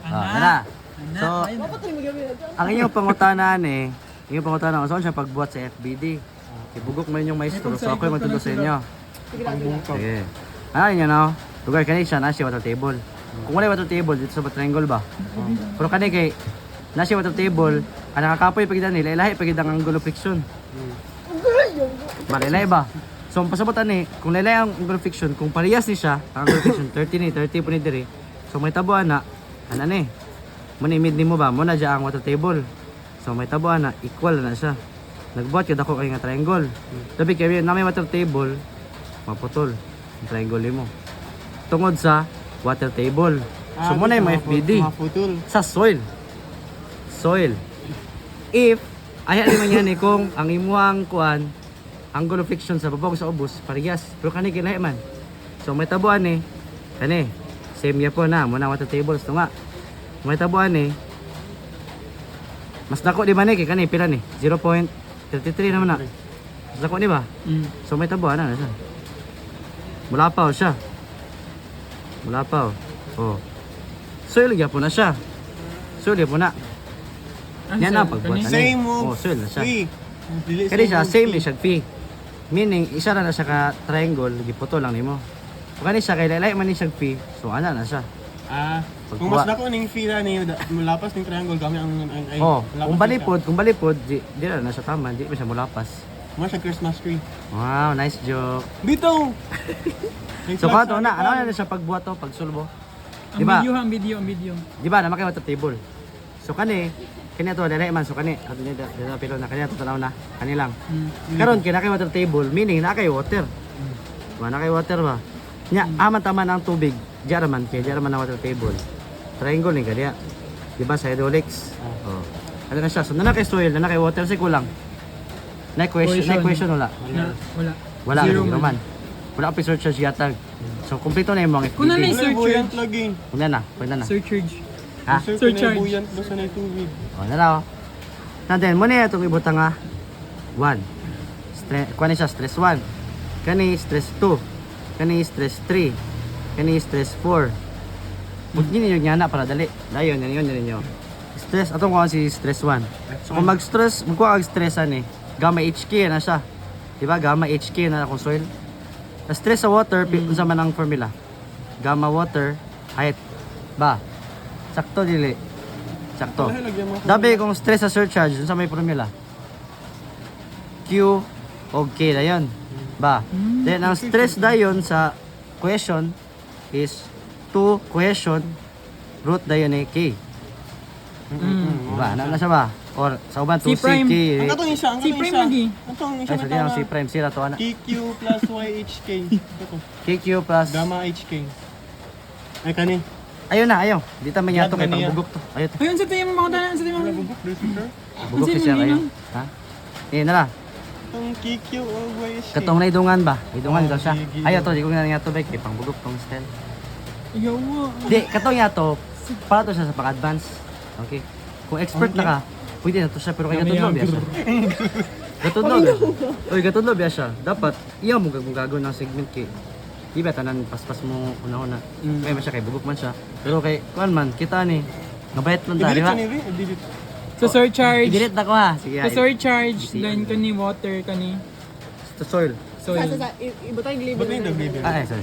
Ana. So, ang inyong pangutanan inyong pangutanan kung saan siya pagbuhat sa FBD. Ibugok mo yung maestro, so ako yung magtudo sa inyo. Sige. Ano yun no? Lugar kanina siya, nasa water table. Kung wala water table, dito sa triangle ba? Pero kanina kay, nasa water table, ang nakakapoy pagkita nila, ilahi pagkita ang angulo friction. Malilay ba? So, ang pasabutan kung lalay ang angulo friction, kung parehas ni siya, ang angulo friction, 30 po ni diri. So, may tabuan na, manimid ni mo ba? Muna dyan ang water table. So, may tabuan na, equal na siya. Nagbuhat yun ako kayo nga triangle. Sabi kayo, na may water table, maputol. Ang triangle mo. Tungod sa water table. So, muna yung mga FBD. Sa soil. Soil. If, ayaw naman yan kung ang imuang kuan, angulo friction sa babag sa ubos, parehas. Pero kani kinahi man. So, may tabuan kani, same ya po na, muna water tables. Ito nga. May tabuan mas dako di ba kay kani, pila 0.33 naman na. Mas dako di ba? So, may tabuan na siya. Mulapaw siya. Mulapaw. Oh. Soil po na siya. Soil po na. Yan na pagbuhat. Same mo. Oh, soil na siya. Fee. Kaya siya, same siya fee. Meaning, isa na siya ka triangle, giputo lang nimo. Kung kani siya, kay lalay man ni siya fee, so ana na siya. Kung mas dako ning fee na ni mulapas ning triangle gamit ang ay. Kung balipod, di na siya tama, di pa siya mulapas. Mas siya Christmas tree. Wow, nice joke. Bitaw. So kato na, ano na siya pagbuhat to, pagsulbo? Di ba? Ang video. Di ba, naman kayo water table. So kani to lalay man, so kani ato ni dito pilo na kani to tanaw na, kani lang. Karon kina kay water table, meaning na kay water. Na kay water ba? Nya aman tama ang tubig. Diyan man ang water table. Triangle ni kadiya. Di ba sa hydraulics? Oh. Ano na siya? So na kay soil, na kay water si kulang. Na question wala. Wala Zero naman. Wala pa surcharge yatag. So kompleto na yung mga Kung ano yung FBD. surcharge? lagi. Pwede na. Surcharge. Ha? Surcharge. Buyant mo sa tubig. O, nalaw. Natin, muna itong ibutang 1. Kani siya, stress 1. Kani, stress 2. Kani, stress 3. Kani, stress 4. Buti ninyo niya na para dali. Dayon, yun ninyo. Stress, atong kuha si stress 1. So, kung mag-stress, magkuha kag-stressan gamma HK na siya. Diba? Gamma HK na akong soil. Na stress sa water, unsa man ang formula? Gamma water, height. Ba? Sakto dili. Sakto. Dabi kung stress sa surcharge, sa may formula. Q o K na yun. Ba? Then ang stress dayon sa cohesion is 2 cohesion root dayon ay K. Ba? Na siya ba? Or sa uban 2 C prime. CK. Ang katong isa, ang Si katong Prime isa. lagi. Atong isa Ay, sa na ang C prime sila to ana. KQ plus YHK. Ito. KQ plus Gamma HK. Ay kani. ayun na, ayaw. Di ta man yato kay Ganyan. pagbugok to. Ayun to. Ayun sa tayo mga tanan sa tayo mga. Bubuk this sir. Bugok Kasi siya hindi ayun. nun. Ha? Na lang. Itong KQ o YHK. Katong naidungan ba? Idungan Oh, ito siya. sige. Ayaw to, di ko nga yato ba kay pangbugok tong style. Yawa. Di, katong yato, para to siya sa pang-advance. Okay? Kung expert na ka, pwede na to siya, pero kay gatudlo biya siya. Gatudlo biya siya. Oy, gatudlo biya siya. Dapat, iya mo gagawin ng segment kay di ba tanan paspas mo una-una. Kaya man siya kay bugok man siya. Pero kay kuan man kita ni ngabayat man ta, di ba? Delete. Sa surcharge. I-delete na ko ha. Sige. Sa surcharge, then kani water kani Sa soil. soil. Ba't na yung label? Ay, sorry.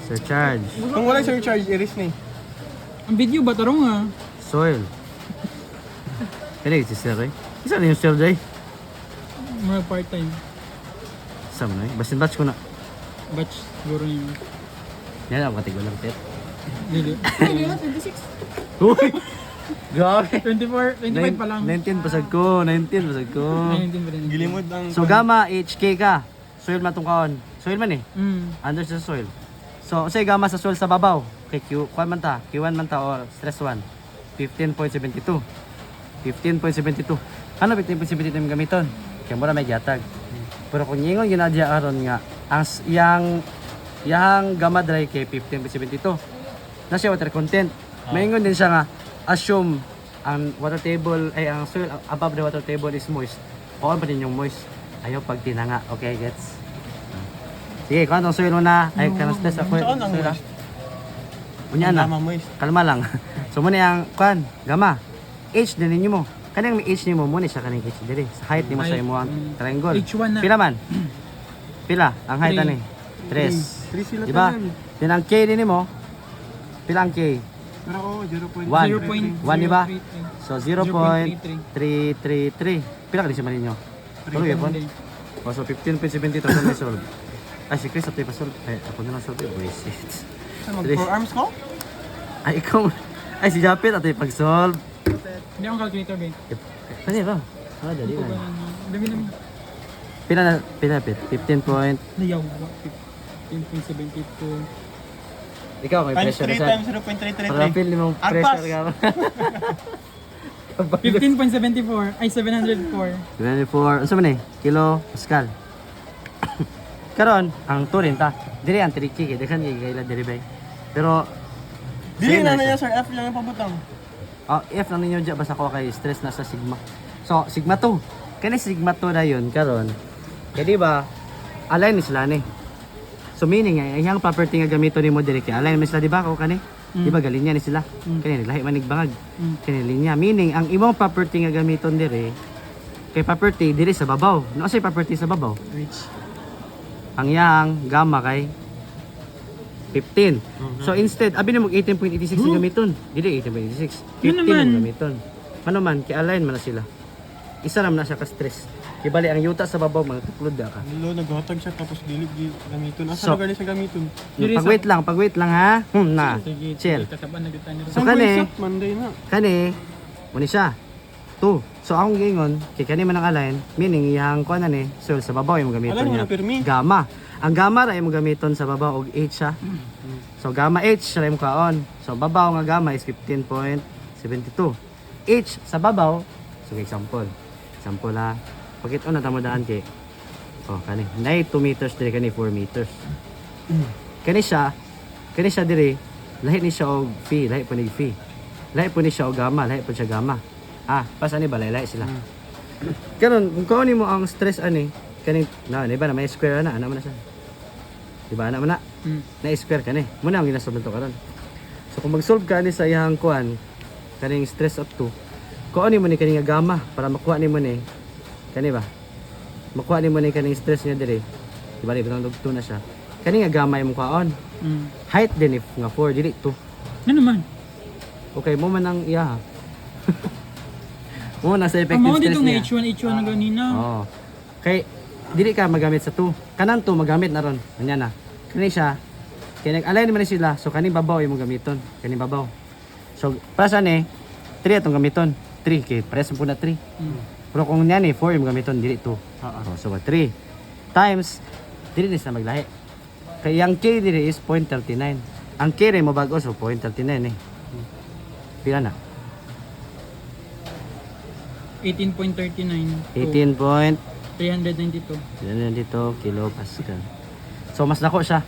Surcharge. Kung wala surcharge, erase na eh. Ang video ba tarong nga? Soil. Kaya si Sir Ray. Isa na yung Sir Ray. Mga part-time. Isa mo na eh. Basin batch ko na. Batch siguro yun. Yan ang katig walang tet. Dili. Uy! Grabe! 24, 25 pa lang. 19 pasag ko. 19 pasag ko. 19 pa rin. Gilimod ang... So gamma HK ka. Soil man tong kaon. Soil man eh. Under sa soil. So say gamma sa soil sa babaw. Kay Q, kuan man ta. Q1 man ta or stress 1. 15.72. 15.72. Ano 15.72 yung gamiton? Kaya mura may gatag. Pero kung yingon ginadya aron nga ang yang gamma dry kay 15.72. Na siya water content. Maingon din siya nga assume ang water table ay ang soil above the water table is moist. O pa din yung moist. Ayaw pag tinanga. Okay, gets? Sige, kung anong soil mo na, ay kanang stress ako. Saan ang soil, moist? Unya na. Tama mo is. Kalma lang. So muna yung kuan, gamma. H din ninyo mo. Kanang may H nimo mo ni siya kaning H diri. Sa height nimo sa imo ang triangle. H1 na. Pila man? Pila ang height Three. ani? 3. 3 sila Diba? tanan. Then ang K din nimo. Pila ang K? Pero oo, 0.1. 1. 1 diba? 0.33. So 0.333. Pila ka di siya maninyo? Tuloy yapon. Oh, so 15.72 sa may solve. Ay si Chris ato pa solve. Ay ako na lang solve. Buisit. Mag-4 arms ko? Ay ikaw. Ay si Japet ato pag-solve. Hindi akong calculator, babe. Ano ba? Ah, dali Ito ba na. dami. Pila pit? 15 point. Nayaw. 15.72. Ikaw may Times pressure 3 sa. times Para 0.333. feel mo Agpas. pressure ka ba? 15.74. Ay, 704. 24. Ano man eh? Kilo Pascal. Karon ang turin ta. Diri ang tricky kay dekan kay kaila diri bay. Pero Dili same na siya. niya sir, F lang yung pabutang. F lang ninyo dyan basta ko kay stress na sa sigma. So sigma 2. Kani sigma 2 na yun karon. Kaya di ba align ni sila ni. So meaning ay ang property nga gamito nimo diri kay align man sila di ba ko kani? Di ba galinya ni sila? Kani lahi manig bangag. Kani linya meaning ang imong property nga gamiton diri kay property diri sa babaw. No say property sa babaw. Rich. Ang yang gamma kay 15. So instead, abi na mag 18.86 ang gamiton. Dili 18.86. 15 Yun naman. ang gamiton. Ano man, kay align man na sila. Isa naman na siya ka-stress. Kay bali ang yuta sa babaw mga tuklod ka. Hello, naghatag siya tapos dili gamiton. So- Asa lugar niya sa gamiton? Diri sa- Pag wait lang ha. Na. Sige, Chill. Kasaban na kita nila. So, Saan kani- ko isot? Monday na. Kani, muni siya. 2. So akong gingon, kay kani man ang align, meaning iyang kuan na ni, so sa babaw yung gamiton Alam mo niya. na pirmi. Gamma. Ang gamma ra imong gamiton sa babaw og H siya. So gamma H ra imong kaon. So babaw nga gamma is 15.72. H sa babaw, so example. Example ha. Pagit na tamo daan kay. Oh, kani. Nay 2 meters diri kani 4 meters. Kani siya diri lahi ni siya og phi, lahi pa ni phi. Lahi po ni siya og gamma, lahi po siya gamma. Ah, pas ani balay lahi sila. Karon kung kauni mo ang stress ani, kani na ba na may square ana mo na siya. Di ba ana man na? Na square kani. Muna ang ginasolve to karon. So kung mag-solve ka ni sa iyang kuan kaning stress of 2, kuani mo ni kani nga gamma para makuha nimo ni kani ba? Makuha nimo ni kaning stress niya diri. Di ba ibang dugto na siya. Kani nga gamma imong kuhaon. Height din if nga 4 dili 2. Ano naman? Okay, mo man ang iya. Mo na sa Ang effective mga stress dito nga niya. H1 na ganina. Oo. Kay dili ka magamit sa 2. Kanan 2 magamit na ron. Kanya na. Kani siya. Kaya nag-align naman sila. So kani babaw imong gamiton. Kani babaw. So para sa ni 3 atong gamiton. 3 kay pares mo na 3. Pero kung yan 4 imong gamiton dili 2. Oh, so 3 times dili ni sa maglahi. Kay ang K dili is 0.39. Ang K rin mo bago so 0.39 eh. Pila na? 18.39. 18 point 392. yan dito kilo Pascal. So mas nako siya.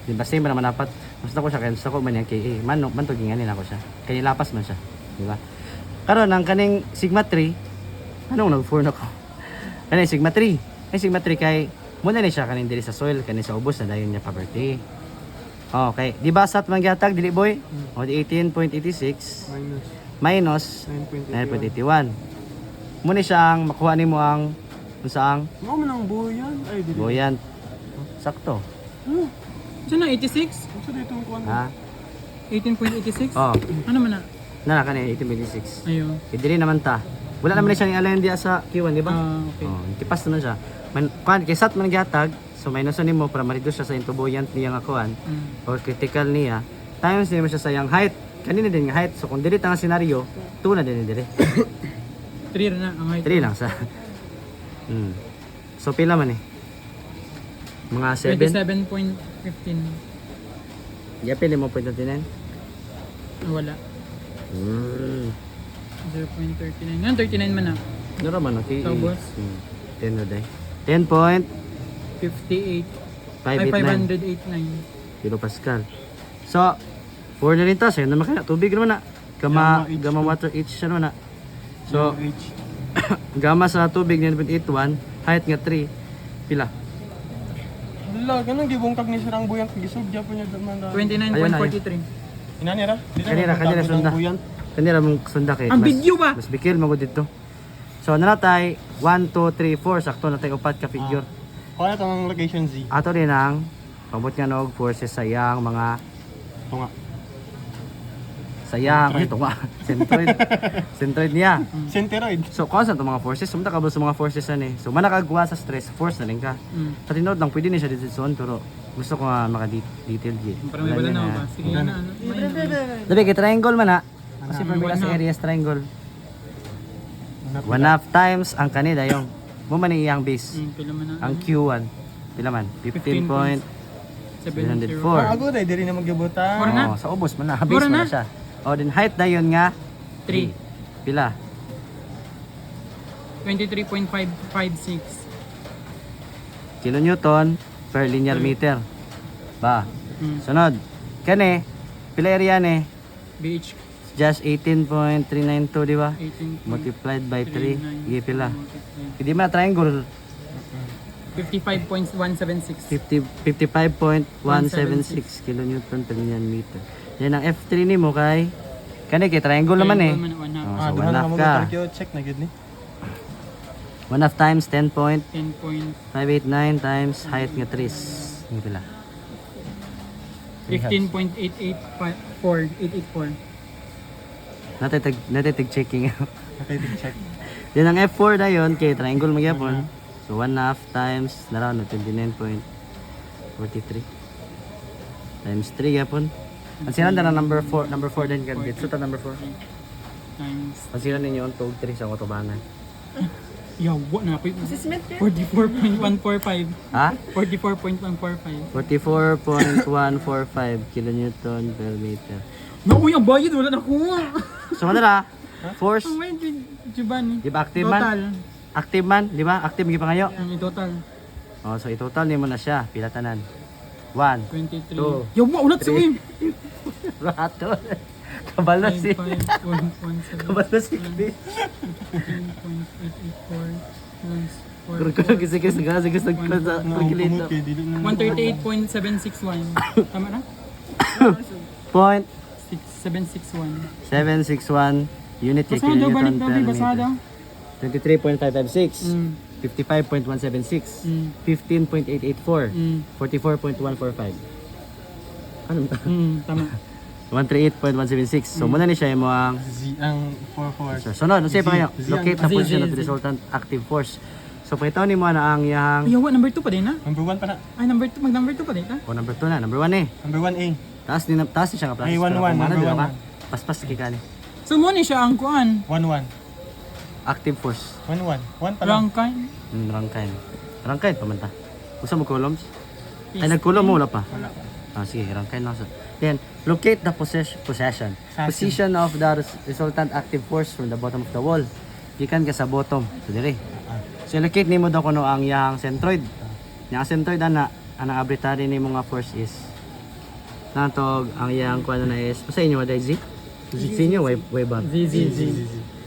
Di ba same naman dapat. Mas nako siya kay mas nako man yung KA. Man to ginganin ako siya. Kay lapas man siya, di ba? Karon ang kaning sigma 3 anong nag-4 nako. Kani sigma 3. Ay sigma 3 kay muna ni siya kaning dili sa soil kani sa ubos na dayon niya property. Okay, di ba sat man gihatag dili boy? O di 18.86 Minus minus 9.81. 9.81. Muna siyang makuha nimo ang unsaang Mo man ang buyan. Ay, dili. buoyant. Sakto. Saan na? 86? Sa dito ang kuwan. Ha? 18.86? Oh, Ano man na? na kani 18.26. Ayun. Dili naman ta. Wala naman siya ni align dia sa Q1, di ba? Okay. Oh, tipas naman siya. Man kuan kay sat man gihatag, so minusan nimo para ma-reduce siya sa into buoyant niya nga kuan or critical niya. Times nimo siya sa yang height. Kanina din nga height. So kung dili ta nga scenario, 2 na din dire. 3 na ang height. 3 lang sa. So pila man eh? Mga 7. 27.15. Yapin mo 0.39. Wala. 0.39. 0.39. Yan, 39 man na. Ano naman okay? So, boss? 10 na day. 10.589 58. Ay, 589. kilo Pascal. So, 4 na rin ta. Sa'yo naman kaya. Tubig naman na. Gamma water each siya naman na. So, H. gamma sa tubig 9.81. Height nga 3. Pila? Wala, ganun gibungkag ni sirang buyan gisog Japan niya man. 29.43. Inanira? Kanira sunda. Kanira mong sunda kay. Ang video ba? Mas bikil magud dito. So na natay 1 2 3 4 sakto natay upat ka figure. Kung ano itong location Z? Ato din ang pabot nga nog forces sa iyang mga Ito nga. sayang ito nga centroid niya. Centeroid. So constant ang mga forces, sumta ka ba sa mga forces ani. So manakagwa sa stress, force na rin ka. Sa tinod lang pwede ni siya dito pero gusto ko nga maka-detail di. Para may wala na ako ba? Sige na. Dabi kay triangle man na. Kasi formula sa areas triangle. 1/2 times ang kanida yung mo man iyang base. Pila man na. Ang Q1 pila man 15.704. 704. Ako dahil di rin na magyabutan. Or na? Sa ubos man na, base Mura man na. na siya. O din height na yun nga 3. pila. 23.556. Kilonewton per linear meter. Ba. Sunod. Kani pila area ni? BH Just 18.392 di ba? 18. Multiplied by 3, iya pila. Hindi man triangle 55.176. 55.176 kilonewton per linear meter. Yan ang F3 ni mo kay kani kay triangle naman eh. Oh, so duha 1/2 na ka. check na gud ni. 1/2 times 10.589 10. times height nga 3. Yung pila. 15.8884. Natitag checking. Okay, check. Yan ang F4 na yun kay triangle magyapon. So 1/2 times naroon 29.43 times 3 yapon. Pansinan na number 4 din kan bit. Suta number 4. Times. Pansinan ninyo ang tug 3 sa otobangan. Yawa na ako. 44.145. Ha? 44.145. 44.145 kilonewton per meter. Naku, yung bayad. Wala na ko. So ano na? Force, Ang may Giovanni. di ba active man? Total. Active man, di ba? Active gi pa ngayo. Ang total. Oh, so i-total nimo na siya. Pila tanan? 1. 23. Two. Yawa, ulat sa uwi. Rato. Kabalo si. 5.117. Kabalo si Chris. 15.884 plus 4. Kurang kisik sa calculator. 138.761. Tama na? Point 761. 761 unit kay Basada, balik kilonewton na, per basada. meter. 23.556. Mm. 55.176. Mm. 15.884. Mm. 44.145. Ano ba? Tama. 138.176. So muna ni siya mo ang Z ang 44. so, sunod, no say pa kayo. Z. Locate the Z, position Z, of the Z. resultant active force. So pakita ni mo na ang yang Yawa, number 2 pa din na. Number 1 pa na. Ay, number 2. Mag-number 2 pa din na. number 2 na, number 1 eh. Number 1A. Taas ni siya nga Ay, 1-1, number 1. Paspas kay kani. So, mo ni siya ang kuan. 1-1. Active force. 1-1. 1 pa lang. Rangkay. Rangkain. Rangkain pa man ta. Usa mo columns? Ay nagkulom mo wala pa. Wala. Sige, rangkain lang sa. Then, locate the position of the resultant active force from the bottom of the wall. Gikan ka sa bottom. So dire. So locate nimo daw kuno ang yang centroid. Yang centroid ana ang arbitrary nimo nga force is natog ang yang kuno na is sa inyo waday Z? Z inyo way ba? Z.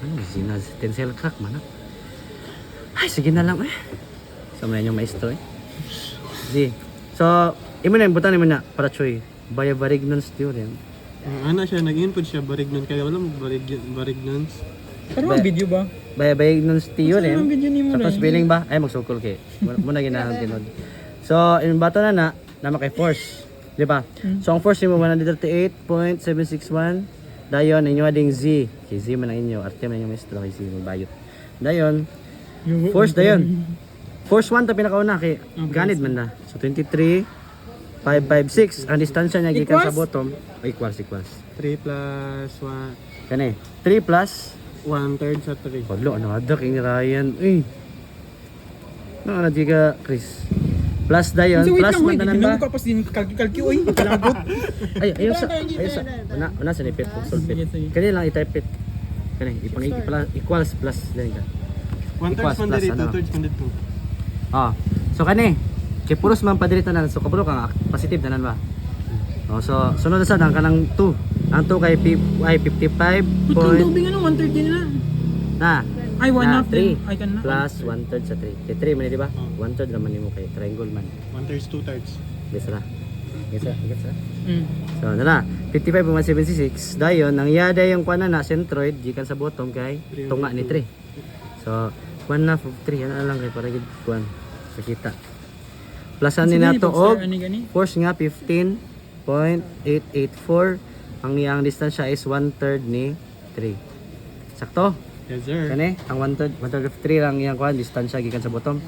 Ano Z na tensile crack man. Ay sige na lang eh. Sa mga maestro eh. Z. So imo na imbutan nimo na para choy. Barignon's theorem. Ano siya, nag-input siya, Barignon. Kaya wala mo Barignons. Pero ang video ba? Barignon's theorem. Ang video ni mo Tapos rin. spelling ba? Ay magsukol kay. Muna ginahan tinod. So, imbato na kay force. Di ba? So, ang force nimo 138.761. Dayon inyo ading Z. Kay Z man ang inyo. Arte man yung maestro kay Z magbayot. Dayon, force dayon. Force 1 ta pinakauna kay ganid man na. So 23.556 ang distansya niya gikan sa Equals? bottom. Equals. 3 plus 1. Kani 3 plus 1/3 sa 3. Paglo, ano ada king Ryan. Uy. Ano na di ka, Chris? Plus dayon, So, wait plus lang, wait. mantanan Hindi ba? ko kapos din kalki, oy. Kalagot. Ayaw sa. Una sa nipit, solve Sige. it. Kani lang i-type it. Kani, equals plus din ka. 1/3 Equals man plus, dito, ano? 2/3 man dito. So kani, kay puros man padiri tanan. So kabalo ka positive tanan ba? So sunod na sad ang kanang 2. Ang 2 kay 55. Putong dobing ano, 130 na. Na. Ay, 1/2 3 I can na. plus 1/3 sa 3. Kay 3 man di ba? 1/3 naman nimo kay triangle man. 1/3, 2/3. Besra. Gets ha? Mm. So, na 55.176. Dayon, ang yada yung kuan na centroid gikan sa bottom kay tunga ni 3. So, 1/2 of 3 ano lang kay para gid kuan sa kita. Plusan ni nato og Ani gani? force nga 15.884. Ang iyang distansya is 1/3 ni 3. Sakto? Yes, sir. Kani ang 1/3 of 3 lang iyang kuan distansya gikan sa bottom.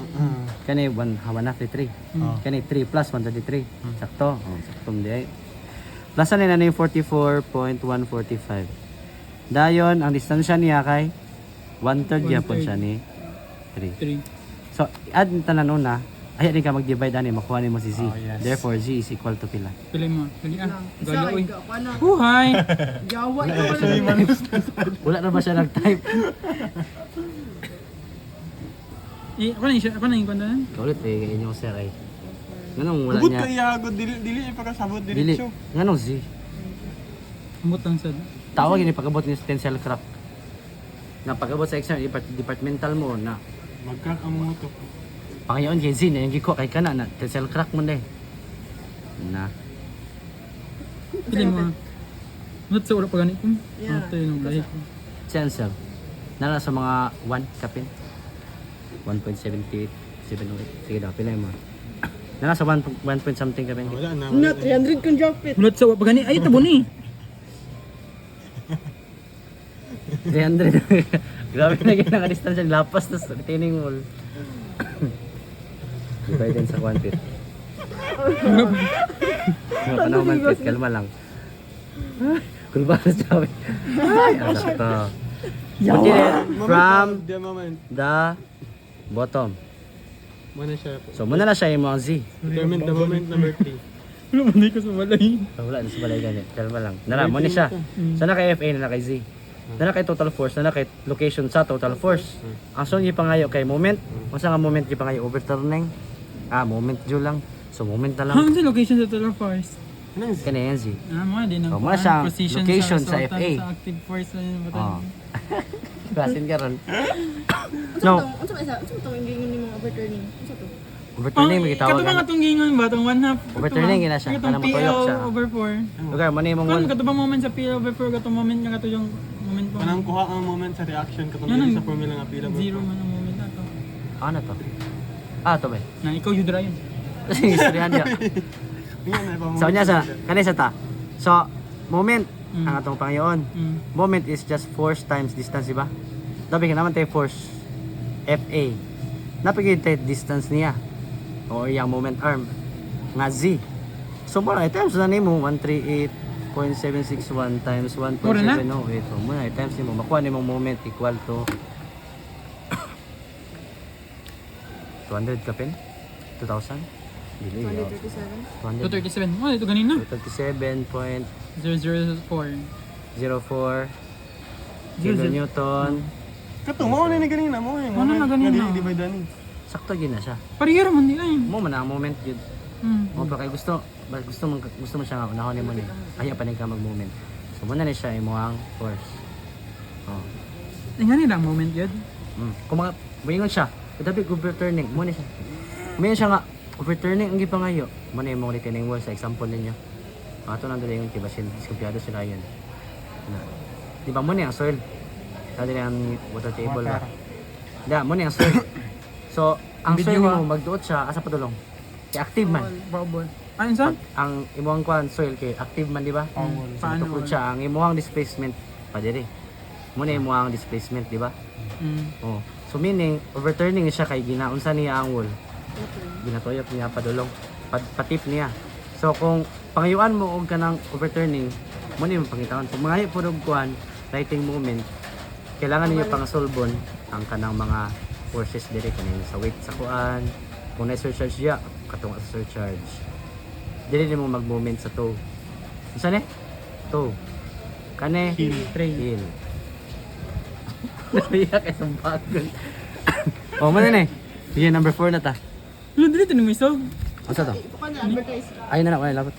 Kani 1/2 ni 3. Kani 3 plus 133. Sakto. Oh, sakto di. Plusan ni na yung 44.145. Dayon ang distansya niya kay 1/3 gyapon siya ni 3. 3. So add ni tanan una, ay din ka mag-divide ani makuha nimo si Z. Oh, yes. Therefore Z is equal to pila. Pili mo. Dali ah. Isa, Galo oy. ikaw pa na. Buhay. Jawa, ikaw pa na. Wala na ba siya nag-type? Ako na yung kwento na. Ulit eh inyong sir ay. Nganong wala Ubod niya? ka iyagod, dili ipakasabot Dili. diretsyo. Nganong Z? Amot lang sad. Tawag ini pagabot ni stencil crack. Na pagabot sa exam departmental mo na Magkak ang mga to. pangayon kay Z na yung giko kay kana na stencil crack mo na eh. Na Pili mo. Not sa ulo pa ganit ko. Yeah. Ito yung lahi ko. stencil. Nala sa mga 1 kapin. 1.78 708. Sige daw pilay mo. Nala sa 1 point something kapin. Wala na. Na, 300 kung job it. Ulat sa ulo pa ganit. Ay, tabo ni. 300. Grabe na gina ka distansya lapas na sa retaining wall. Divide din sa 1 feet. Mga panahon man feet, kalma lang. Kulba na sabi. Ay, ang sakto. Put it from The moment. the bottom. Muna siya. So muna na siya yung mga Z. Determine the moment number 3. Wala mo di ko sa balay. Wala na sa balay ganit. Kalma lang. Nara, muna siya. Sana kay FA, nara kay Z. Nara kay total force, nara kay location sa total force. Ang sunod yung pangayo kay moment. Kung saan nga moment yung pangayo overturning. Moment dyo lang. So moment na lang. Hanggang sa location sa total force. Ano yun? Kaya yan Z. Mo din ang Oh, muna siyang position location sa resultant FA. Sa active force na yung Oh. button. Basin ka ron. Unsa No. to? Unsa ba isa? Unsa to ang gingon ni mga overturning? Unsa to? Overturning, may Kato gitawag mga ka. itong gingon ba? Itong 1/2. Overturning, gina siya. Katong Kanang matuyok siya. PL over 4. Lugar, muna yung Kung mga kato ba moment sa PL over 4? Katong moment nga kato yung moment po. Kanang kuha ang moment sa reaction katong Yan dili ang sa formula nga pila. Zero man ang moment na to. Ano to? To ba? Na ikaw yung yun. Kasi istoryahan niya. Yan na pa. So niya sa, kanisa ta. So, moment, Mm. ang atong pangayoon. Moment is just force times distance, di ba? Dabi ka naman tayo force FA. Napigil tayo distance niya. O yung moment arm. Nga Z. So, muna, times na nimo 138.761 times 1.708. So, muna, times nimo. Makuha nimo moment equal to 200 kapin? 2,000? Dili, 237. 200. 237. Oh, ito ganina. 27.04 004. kilonewton. Kato mo na ni ganina mo. Ano na ganina? Divide ani. Sakto gina siya. Parehera man nila eh. Mo man ang moment yun. Hmm. Mo pa kay gusto mo siya nga unahon nimo ni. Ay pa ning ka mag-moment. So mo na ni siya imong force. Oh. Nga nila ang moment yun. Kung mga moingon siya, kadabi overturning mo ni siya. May siya nga overturning ang gipangayo. Mo na imong retaining wall sa example ninyo. Ato nang dali yung tibasin, diskumpiyado sila yan. Di ba mo ni ang soil? Dali ang water table ba? Da, mo ni ang soil. So, ang soil Video, mo magduot siya asa padulong. Kay active man. Bawbol. Ano sa? Ang imuhang kwan soil kay active man di ba? So, Paano? tukod siya ang imuhang displacement pa diri. Mo na imuhang displacement di ba? Oh. So meaning overturning siya kay ginaunsa niya ang wall. Ginatoyok niya padulong, patip niya. So kung pangayuan mo og kanang overturning, mo ni pangitawan. Kung mga pud og kuan, writing moment, kailangan niyo pang-solve ang kanang mga forces diri kaning sa weight sa kuan. Kung na surcharge diya, katong sa surcharge. Dili nimo mag-moment sa toe. Unsa ni? Toe. Kane heel. Naiyak kay sa bagon. Oh, man na eh. Sige, number 4 na ta. Ano dito ni Miso? Asa to? Ito ka na advertise. Ayun na na, wala labot.